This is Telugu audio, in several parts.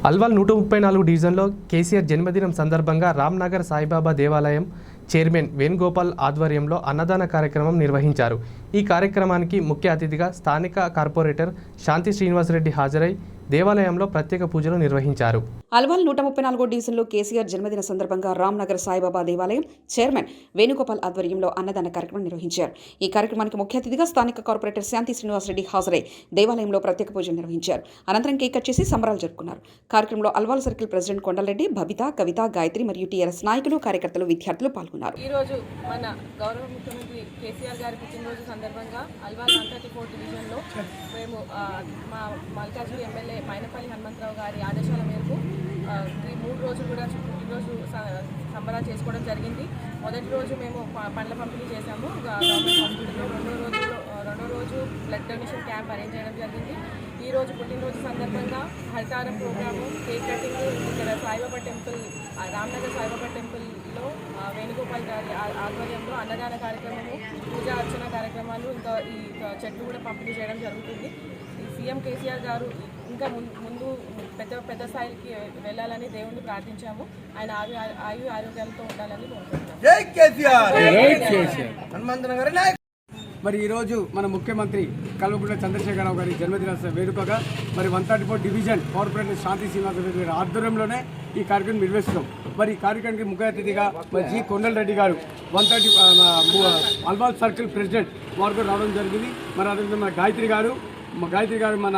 అల్వాల్ 134 డివిజన్లో కేసీఆర్ జన్మదినం సందర్భంగా రామ్నగర్ సాయిబాబా దేవాలయం చైర్మన్ వేణుగోపాల్ ఆధ్వర్యంలో అన్నదాన కార్యక్రమం నిర్వహించారు. ఈ కార్యక్రమానికి ముఖ్య అతిథిగా స్థానిక కార్పొరేటర్ శాంతి శ్రీనివాసరెడ్డి హాజరై దేవాలయంలో ప్రత్యేక పూజలు నిర్వహించారు. అల్వాల్ 134 డివిజన్లో కేసీఆర్ జన్మదిన సందర్భంగా రామ్నగర్ సాయిబాబా దేవాలయం చైర్మన్ వేణుగోపాల్ ఆధ్వర్యంలో అన్నదాన కార్యక్రమం నిర్వహించారు. ఈ కార్యక్రమానికి ముఖ్య అతిథిగా స్థానిక కార్పొరేటర్ శాంతి శ్రీనివాసరెడ్డి హాజరై దేవాలయంలో ప్రత్యేక పూజలు నిర్వహించారు. అనంతరం కేక్ కట్ చేసి సంబరాలు జరుపుకున్నారు. కార్యక్రమంలో అల్వాల్ సర్కిల్ ప్రెసిడెంట్ కొండలరెడ్డి, బబిత, కవిత, గాయత్రి మరియు టీఆర్ఎస్ నాయకులు, కార్యకర్తలు, విద్యార్థులు పాల్గొన్నారు. ఈ రోజు మన గౌరవ ముఖ్యమంత్రి కేసీఆర్ గారి పుట్టినరోజు సందర్భంగా అల్వాల్ 134 డివిజన్లో మేము మా మల్కాజ్గిరి ఎమ్మెల్యే మైనపల్లి హనుమంతరావు గారి ఆదేశాల మేరకు ఈ 3 రోజులు కూడా పుట్టినరోజు సంబరాలు చేసుకోవడం జరిగింది. మొదటి రోజు మేము పండ్ల పంపిణీ చేశాము గవర్నమెంట్ హాస్పిటల్లో. రెండో రోజు బ్లడ్ డొనేషన్ క్యాంప్ అరేంజ్ చేయడం జరిగింది. ఈ రోజు పుట్టినరోజు సందర్భంగా హరితారం ప్రోగ్రాము, కేక్ కటింగ్, ఇక్కడ సాయిబాబా టెంపుల్, రామ్నగర్ సాయిబాబా టెంపుల్లో వేణుగోపాల్ గారి ఆధ్వర్యంలో అన్నదాన కార్యక్రమము, పూజా అర్చన కార్యక్రమాలు, ఇంకా ఈ చెట్లు కూడా పంపిణీ చేయడం జరుగుతుంది. సీఎం కేసీఆర్ గారు ఇంకా ముందు పెద్ద స్థాయికి వెళ్ళాలని దేవుణ్ణి ప్రార్థించాము. ఆయన ఆయు ఆరోగ్యాలతో ఉండాలని కోరుకుంటున్నాము. మరి ఈరోజు మన ముఖ్యమంత్రి కల్వకుంట్ల చంద్రశేఖరరావు గారి జన్మదిన వేడుకగా మరి 134 డివిజన్ కార్పొరేటర్ శాంతి శ్రీనివాసరెడ్డి గారి ఆధ్వర్యంలోనే ఈ కార్యక్రమం నిర్వహిస్తున్నాం. మరి ఈ కార్యక్రమానికి ముఖ్య అతిథిగా మరి జి కొండలరెడ్డి గారు 130 అల్వాల్ సర్కిల్ ప్రెసిడెంట్ వారు కూడా రావడం జరిగింది. మరి అదేవిధంగా మన గాయత్రి గారు మన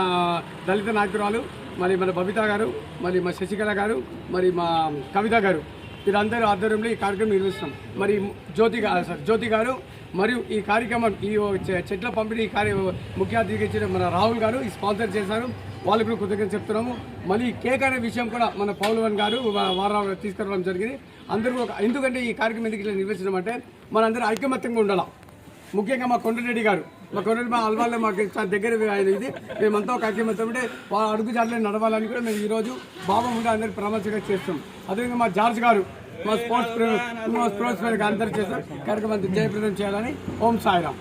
దళిత నాయకురాలు, మరి మన బబిత గారు, మరి మా శశికళ గారు, మరి మా కవిత గారు, వీరందరూ ఆధ్వర్యంలో ఈ కార్యక్రమం నిర్వహిస్తున్నాం. మరి జ్యోతి గారు మరియు ఈ కార్యక్రమం ఈ చెట్ల పంపిణీ ముఖ్య అతిథిగా ఇచ్చిన మన రాహుల్ గారు ఈ స్పాన్సర్ చేశారు. వాళ్ళకు కూడా కృతజ్ఞత చెప్తున్నాము. మళ్ళీ కేక్ అనే విషయం కూడా మన పౌలవన్ గారు వారాలు తీసుకురావడం జరిగింది. అందరూ ఎందుకంటే ఈ కార్యక్రమం ఎందుకు ఇట్లా నిర్వహించడం అంటే మనందరూ ఐకమత్యంగా ఉండాలి. ముఖ్యంగా మా కొండరెడ్డి గారు, మా అల్వాల్లో మాకు దగ్గర ఇది మేమంతా ఒక ఐక్యమత్యం ఉంటే వాళ్ళ అడుగు జాడలే నడవాలని కూడా మేము ఈరోజు బాబా ముందు అందరికీ పరామర్శగా చేస్తాం. అదేవిధంగా మా జార్జ్ గారు మా స్పోర్ట్స్ అందరూ చేస్తాం కార్యక్రమాన్ని జయప్రదం చేయాలని. ఓం సాయిరామ్.